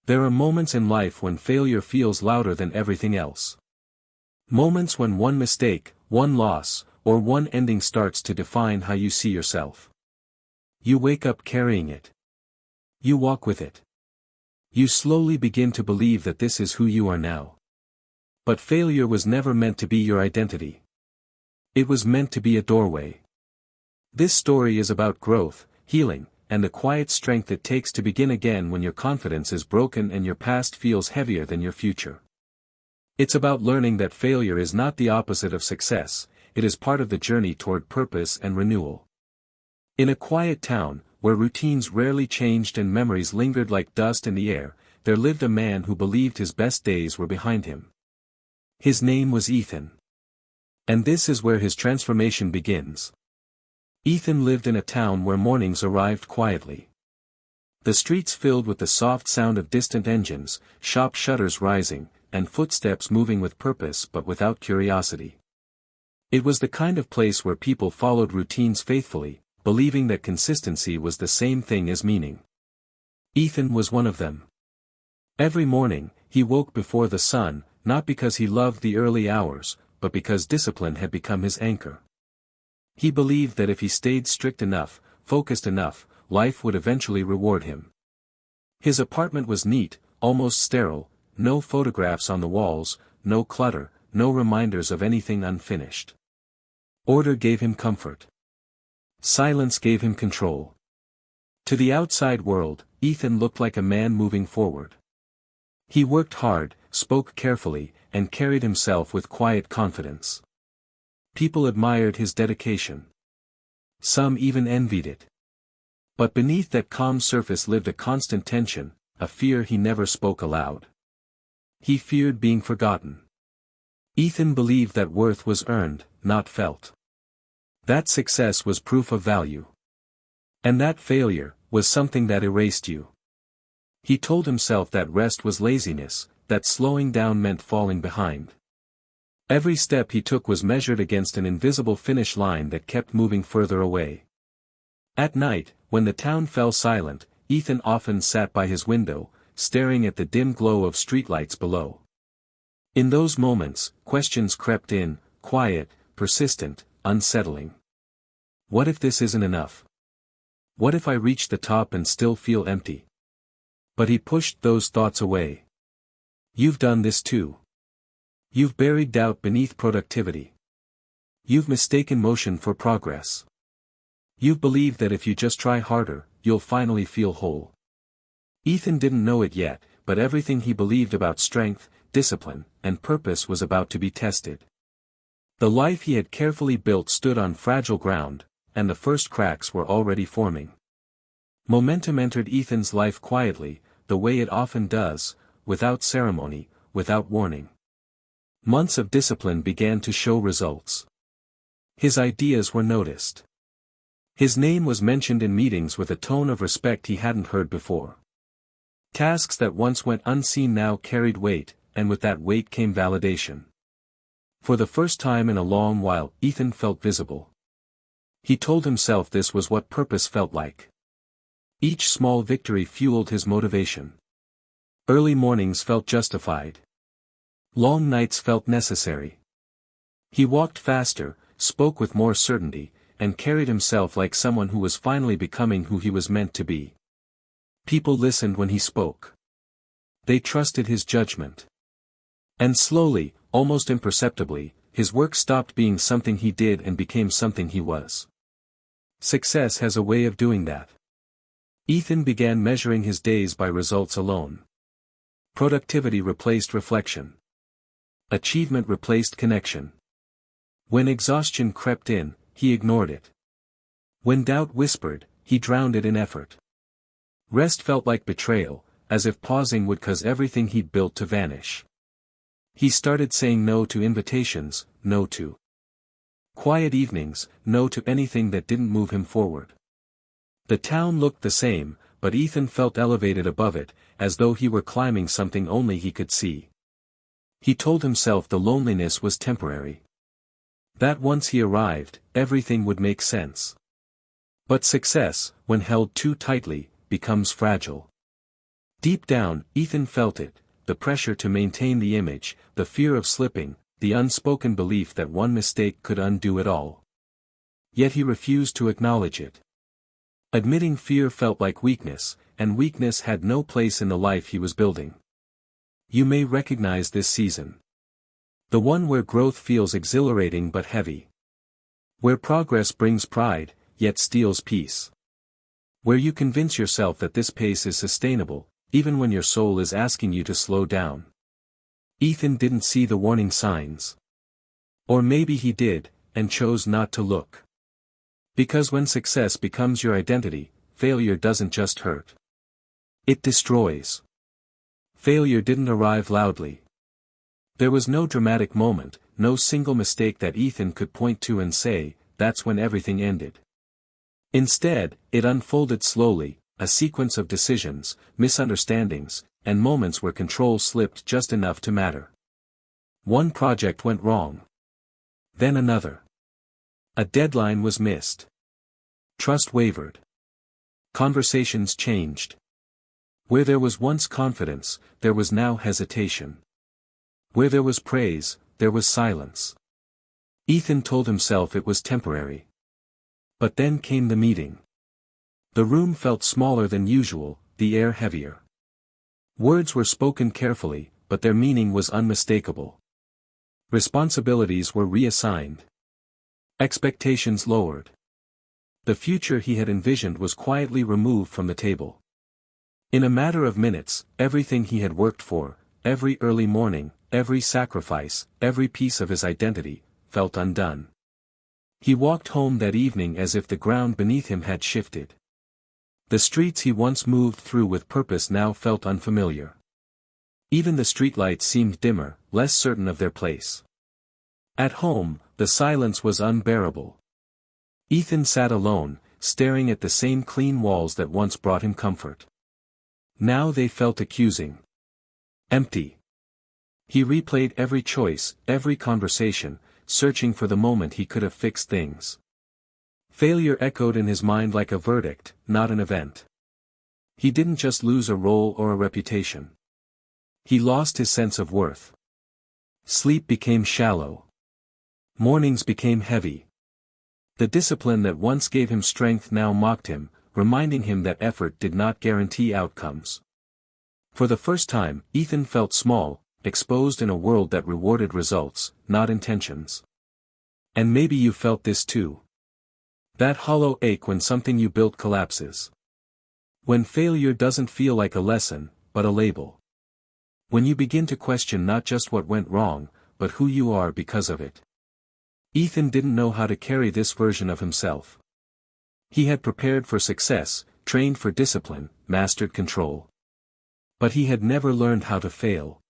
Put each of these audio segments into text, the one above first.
There are moments in life when failure feels louder than everything else. Moments when one mistake, one loss, or one ending starts to define how you see yourself. You wake up carrying it. You walk with it. You slowly begin to believe that this is who you are now. But failure was never meant to be your identity. It was meant to be a doorway. This story is about growth, healing, and the quiet strength it takes to begin again when your confidence is broken and your past feels heavier than your future. It's about learning that failure is not the opposite of success, it is part of the journey toward purpose and renewal. In a quiet town, where routines rarely changed and memories lingered like dust in the air, there lived a man who believed his best days were behind him. His name was Ethan. And this is where his transformation begins. Ethan lived in a town where mornings arrived quietly. The streets filled with the soft sound of distant engines, shop shutters rising, and footsteps moving with purpose but without curiosity. It was the kind of place where people followed routines faithfully, believing that consistency was the same thing as meaning. Ethan was one of them. Every morning, he woke before the sun, not because he loved the early hours, but because discipline had become his anchor. He believed that if he stayed strict enough, focused enough, life would eventually reward him. His apartment was neat, almost sterile, no photographs on the walls, no clutter, no reminders of anything unfinished. Order gave him comfort. Silence gave him control. To the outside world, Ethan looked like a man moving forward. He worked hard, spoke carefully, and carried himself with quiet confidence. People admired his dedication. Some even envied it. But beneath that calm surface lived a constant tension, a fear he never spoke aloud. He feared being forgotten. Ethan believed that worth was earned, not felt. That success was proof of value. And that failure was something that erased you. He told himself that rest was laziness, that slowing down meant falling behind. Every step he took was measured against an invisible finish line that kept moving further away. At night, when the town fell silent, Ethan often sat by his window, staring at the dim glow of streetlights below. In those moments, questions crept in, quiet, persistent, unsettling. What if this isn't enough? What if I reach the top and still feel empty? But he pushed those thoughts away. You've done this too. You've buried doubt beneath productivity. You've mistaken motion for progress. You've believed that if you just try harder, you'll finally feel whole. Ethan didn't know it yet, but everything he believed about strength, discipline, and purpose was about to be tested. The life he had carefully built stood on fragile ground, and the first cracks were already forming. Momentum entered Ethan's life quietly, the way it often does, without ceremony, without warning. Months of discipline began to show results. His ideas were noticed. His name was mentioned in meetings with a tone of respect he hadn't heard before. Tasks that once went unseen now carried weight, and with that weight came validation. For the first time in a long while, Ethan felt visible. He told himself this was what purpose felt like. Each small victory fueled his motivation. Early mornings felt justified. Long nights felt necessary. He walked faster, spoke with more certainty, and carried himself like someone who was finally becoming who he was meant to be. People listened when he spoke. They trusted his judgment. And slowly, almost imperceptibly, his work stopped being something he did and became something he was. Success has a way of doing that. Ethan began measuring his days by results alone. Productivity replaced reflection. Achievement replaced connection. When exhaustion crept in, he ignored it. When doubt whispered, he drowned it in effort. Rest felt like betrayal, as if pausing would cause everything he'd built to vanish. He started saying no to invitations, no to quiet evenings, no to anything that didn't move him forward. The town looked the same, but Ethan felt elevated above it, as though he were climbing something only he could see. He told himself the loneliness was temporary. That once he arrived, everything would make sense. But success, when held too tightly, becomes fragile. Deep down, Ethan felt it, the pressure to maintain the image, the fear of slipping, the unspoken belief that one mistake could undo it all. Yet he refused to acknowledge it. Admitting fear felt like weakness, and weakness had no place in the life he was building. You may recognize this season. The one where growth feels exhilarating but heavy. Where progress brings pride, yet steals peace. Where you convince yourself that this pace is sustainable, even when your soul is asking you to slow down. Ethan didn't see the warning signs. Or maybe he did, and chose not to look. Because when success becomes your identity, failure doesn't just hurt. It destroys. Failure didn't arrive loudly. There was no dramatic moment, no single mistake that Ethan could point to and say, that's when everything ended. Instead, it unfolded slowly, a sequence of decisions, misunderstandings, and moments where control slipped just enough to matter. One project went wrong. Then another. A deadline was missed. Trust wavered. Conversations changed. Where there was once confidence, there was now hesitation. Where there was praise, there was silence. Ethan told himself it was temporary. But then came the meeting. The room felt smaller than usual, the air heavier. Words were spoken carefully, but their meaning was unmistakable. Responsibilities were reassigned. Expectations lowered. The future he had envisioned was quietly removed from the table. In a matter of minutes, everything he had worked for, every early morning, every sacrifice, every piece of his identity, felt undone. He walked home that evening as if the ground beneath him had shifted. The streets he once moved through with purpose now felt unfamiliar. Even the streetlights seemed dimmer, less certain of their place. At home, the silence was unbearable. Ethan sat alone, staring at the same clean walls that once brought him comfort. Now they felt accusing. Empty. He replayed every choice, every conversation, searching for the moment he could have fixed things. Failure echoed in his mind like a verdict, not an event. He didn't just lose a role or a reputation. He lost his sense of worth. Sleep became shallow. Mornings became heavy. The discipline that once gave him strength now mocked him, reminding him that effort did not guarantee outcomes. For the first time, Ethan felt small, exposed in a world that rewarded results, not intentions. And maybe you felt this too. That hollow ache when something you built collapses. When failure doesn't feel like a lesson, but a label. When you begin to question not just what went wrong, but who you are because of it. Ethan didn't know how to carry this version of himself. He had prepared for success, trained for discipline, mastered control. But he had never learned how to fail.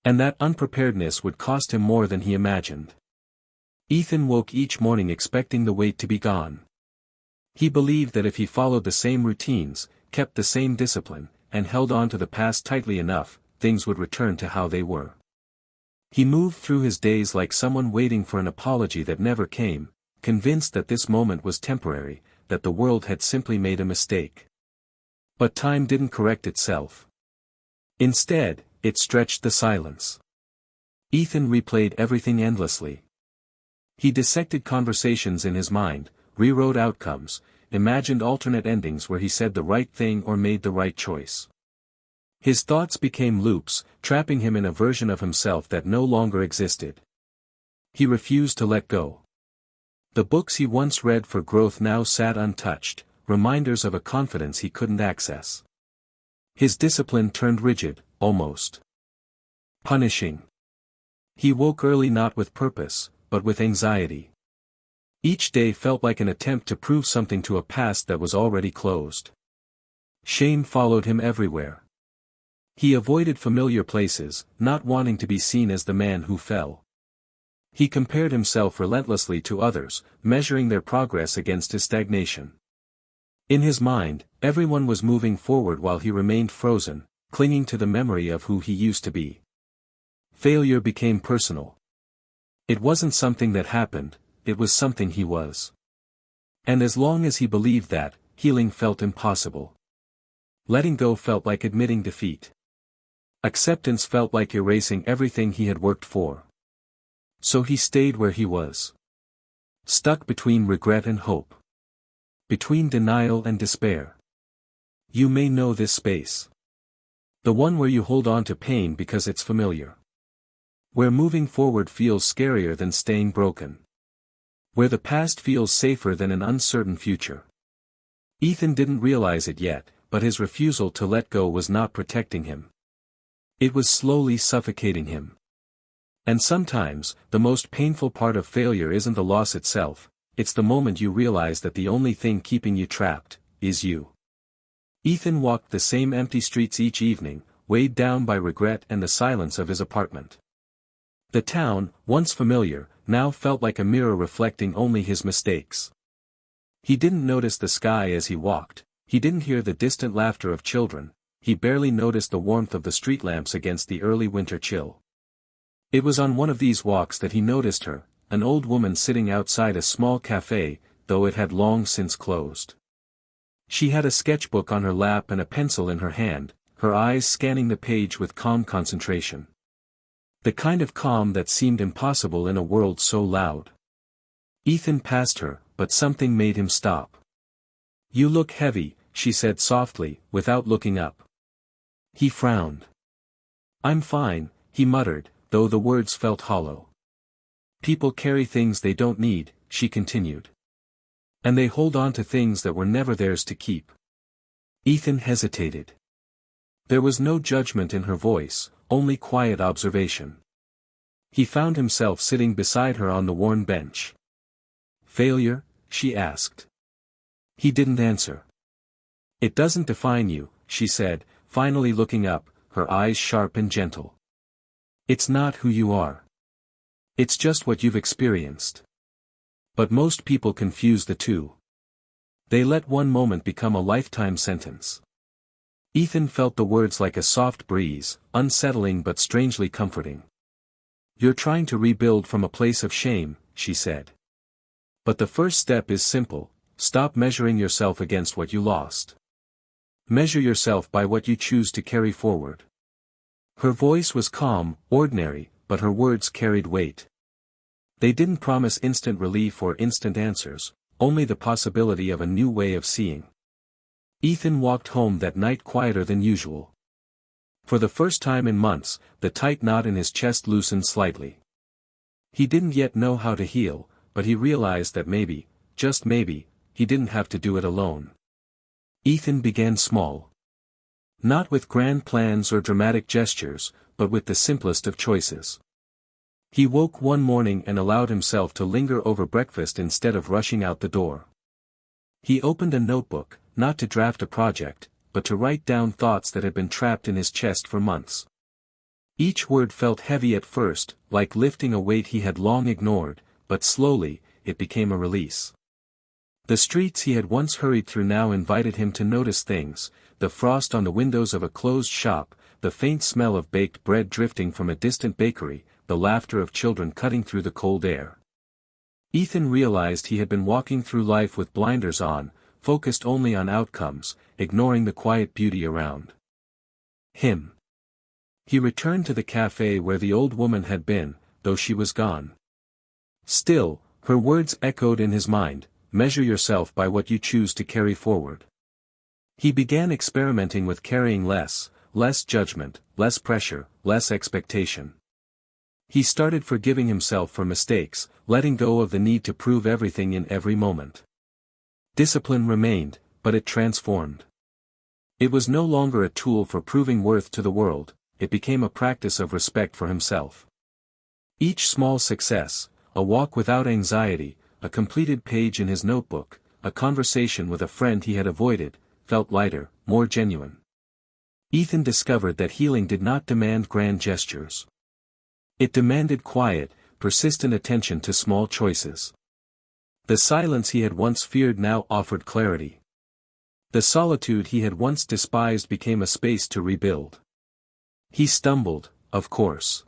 And that unpreparedness would cost him more than he imagined. Ethan woke each morning expecting the weight to be gone. He believed that if he followed the same routines, kept the same discipline, and held on to the past tightly enough, things would return to how they were. He moved through his days like someone waiting for an apology that never came, convinced that this moment was temporary, that the world had simply made a mistake. But time didn't correct itself. Instead, it stretched the silence. Ethan replayed everything endlessly. He dissected conversations in his mind, rewrote outcomes, imagined alternate endings where he said the right thing or made the right choice. His thoughts became loops, trapping him in a version of himself that no longer existed. He refused to let go. The books he once read for growth now sat untouched, reminders of a confidence he couldn't access. His discipline turned rigid, almost punishing. He woke early not with purpose, but with anxiety. Each day felt like an attempt to prove something to a past that was already closed. Shame followed him everywhere. He avoided familiar places, not wanting to be seen as the man who fell. He compared himself relentlessly to others, measuring their progress against his stagnation. In his mind, everyone was moving forward while he remained frozen, clinging to the memory of who he used to be. Failure became personal. It wasn't something that happened, it was something he was. And as long as he believed that, healing felt impossible. Letting go felt like admitting defeat. Acceptance felt like erasing everything he had worked for. So he stayed where he was. Stuck between regret and hope. Between denial and despair. You may know this space. The one where you hold on to pain because it's familiar. Where moving forward feels scarier than staying broken. Where the past feels safer than an uncertain future. Ethan didn't realize it yet, but his refusal to let go was not protecting him. It was slowly suffocating him. And sometimes, the most painful part of failure isn't the loss itself, it's the moment you realize that the only thing keeping you trapped is you. Ethan walked the same empty streets each evening, weighed down by regret and the silence of his apartment. The town, once familiar, now felt like a mirror reflecting only his mistakes. He didn't notice the sky as he walked, he didn't hear the distant laughter of children, he barely noticed the warmth of the street lamps against the early winter chill. It was on one of these walks that he noticed her, an old woman sitting outside a small cafe, though it had long since closed. She had a sketchbook on her lap and a pencil in her hand, her eyes scanning the page with calm concentration. The kind of calm that seemed impossible in a world so loud. Ethan passed her, but something made him stop. "You look heavy," she said softly, without looking up. He frowned. "I'm fine," he muttered, though the words felt hollow. "People carry things they don't need," she continued. "And they hold on to things that were never theirs to keep." Ethan hesitated. There was no judgment in her voice, only quiet observation. He found himself sitting beside her on the worn bench. "Failure?" she asked. He didn't answer. "It doesn't define you," she said, finally looking up, her eyes sharp and gentle. "It's not who you are. It's just what you've experienced." But most people confuse the two. They let one moment become a lifetime sentence. Ethan felt the words like a soft breeze, unsettling but strangely comforting. "You're trying to rebuild from a place of shame," she said. "But the first step is simple, stop measuring yourself against what you lost. Measure yourself by what you choose to carry forward." Her voice was calm, ordinary, but her words carried weight. They didn't promise instant relief or instant answers, only the possibility of a new way of seeing. Ethan walked home that night quieter than usual. For the first time in months, the tight knot in his chest loosened slightly. He didn't yet know how to heal, but he realized that maybe, just maybe, he didn't have to do it alone. Ethan began small. Not with grand plans or dramatic gestures, but with the simplest of choices. He woke one morning and allowed himself to linger over breakfast instead of rushing out the door. He opened a notebook, not to draft a project, but to write down thoughts that had been trapped in his chest for months. Each word felt heavy at first, like lifting a weight he had long ignored, but slowly, it became a release. The streets he had once hurried through now invited him to notice things, the frost on the windows of a closed shop, the faint smell of baked bread drifting from a distant bakery, the laughter of children cutting through the cold air. Ethan realized he had been walking through life with blinders on, focused only on outcomes, ignoring the quiet beauty around him. He returned to the cafe where the old woman had been, though she was gone. Still, her words echoed in his mind, "Measure yourself by what you choose to carry forward." He began experimenting with carrying less judgment, less pressure, less expectation. He started forgiving himself for mistakes, letting go of the need to prove everything in every moment. Discipline remained, but it transformed. It was no longer a tool for proving worth to the world, it became a practice of respect for himself. Each small success, a walk without anxiety, a completed page in his notebook, a conversation with a friend he had avoided, felt lighter, more genuine. Ethan discovered that healing did not demand grand gestures. It demanded quiet, persistent attention to small choices. The silence he had once feared now offered clarity. The solitude he had once despised became a space to rebuild. He stumbled, of course.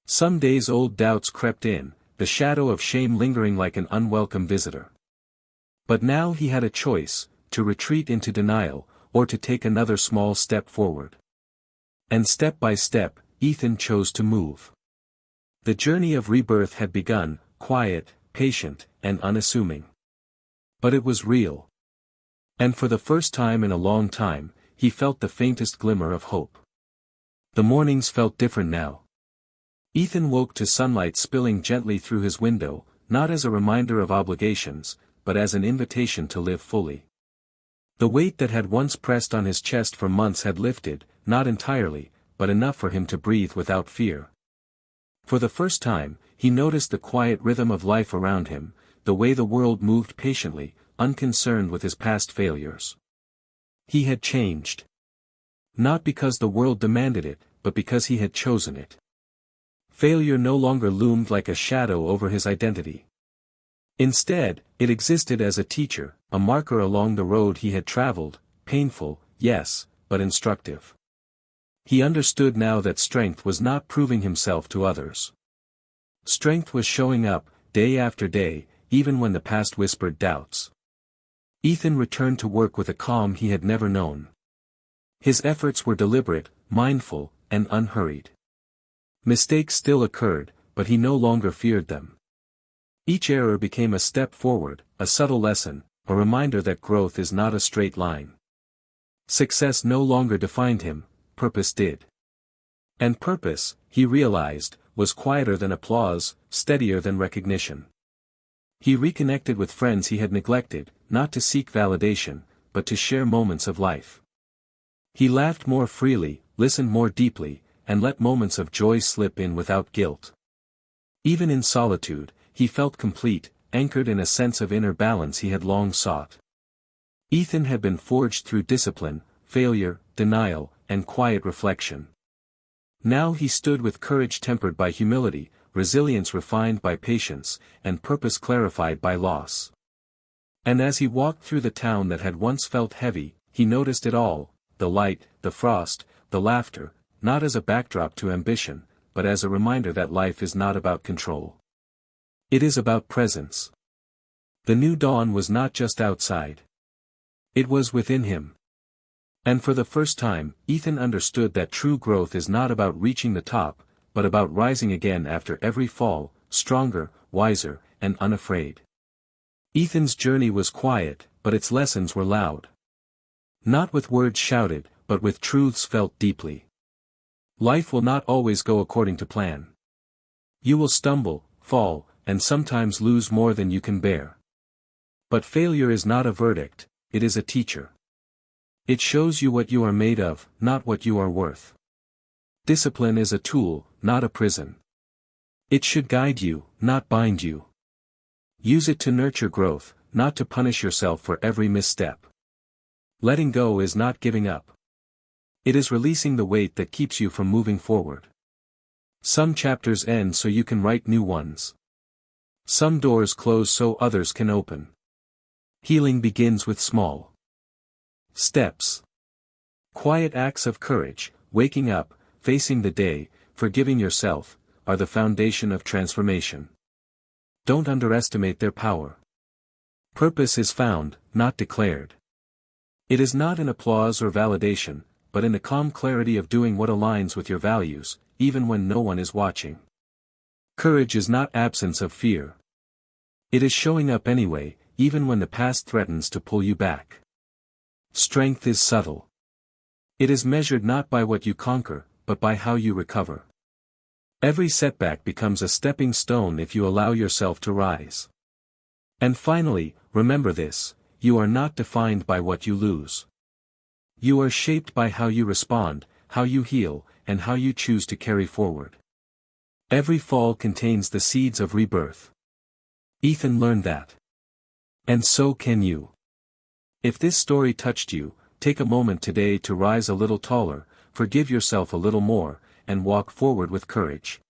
Some days old doubts crept in, the shadow of shame lingering like an unwelcome visitor. But now he had a choice, to retreat into denial, or to take another small step forward. And step by step, Ethan chose to move. The journey of rebirth had begun, quiet, patient, and unassuming. But it was real. And for the first time in a long time, he felt the faintest glimmer of hope. The mornings felt different now. Ethan woke to sunlight spilling gently through his window, not as a reminder of obligations, but as an invitation to live fully. The weight that had once pressed on his chest for months had lifted, not entirely, but enough for him to breathe without fear. For the first time, he noticed the quiet rhythm of life around him, the way the world moved patiently, unconcerned with his past failures. He had changed. Not because the world demanded it, but because he had chosen it. Failure no longer loomed like a shadow over his identity. Instead, it existed as a teacher, a marker along the road he had traveled, painful, yes, but instructive. He understood now that strength was not proving himself to others. Strength was showing up, day after day, even when the past whispered doubts. Ethan returned to work with a calm he had never known. His efforts were deliberate, mindful, and unhurried. Mistakes still occurred, but he no longer feared them. Each error became a step forward, a subtle lesson, a reminder that growth is not a straight line. Success no longer defined him, purpose did. And purpose, he realized, was quieter than applause, steadier than recognition. He reconnected with friends he had neglected, not to seek validation, but to share moments of life. He laughed more freely, listened more deeply, and let moments of joy slip in without guilt. Even in solitude, he felt complete, anchored in a sense of inner balance he had long sought. Ethan had been forged through discipline, failure, denial, and quiet reflection. Now he stood with courage tempered by humility, resilience refined by patience, and purpose clarified by loss. And as he walked through the town that had once felt heavy, he noticed it all, the light, the frost, the laughter, not as a backdrop to ambition, but as a reminder that life is not about control. It is about presence. The new dawn was not just outside. It was within him. And for the first time, Ethan understood that true growth is not about reaching the top, but about rising again after every fall, stronger, wiser, and unafraid. Ethan's journey was quiet, but its lessons were loud. Not with words shouted, but with truths felt deeply. Life will not always go according to plan. You will stumble, fall, and sometimes lose more than you can bear. But failure is not a verdict, it is a teacher. It shows you what you are made of, not what you are worth. Discipline is a tool, not a prison. It should guide you, not bind you. Use it to nurture growth, not to punish yourself for every misstep. Letting go is not giving up. It is releasing the weight that keeps you from moving forward. Some chapters end so you can write new ones. Some doors close so others can open. Healing begins with small steps. Quiet acts of courage, waking up, facing the day, forgiving yourself, are the foundation of transformation. Don't underestimate their power. Purpose is found, not declared. It is not in applause or validation, but in the calm clarity of doing what aligns with your values, even when no one is watching. Courage is not absence of fear. It is showing up anyway, even when the past threatens to pull you back. Strength is subtle. It is measured not by what you conquer, but by how you recover. Every setback becomes a stepping stone if you allow yourself to rise. And finally, remember this: you are not defined by what you lose. You are shaped by how you respond, how you heal, and how you choose to carry forward. Every fall contains the seeds of rebirth. Ethan learned that. And so can you. If this story touched you, take a moment today to rise a little taller, forgive yourself a little more, and walk forward with courage.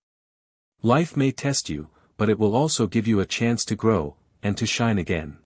Life may test you, but it will also give you a chance to grow, and to shine again.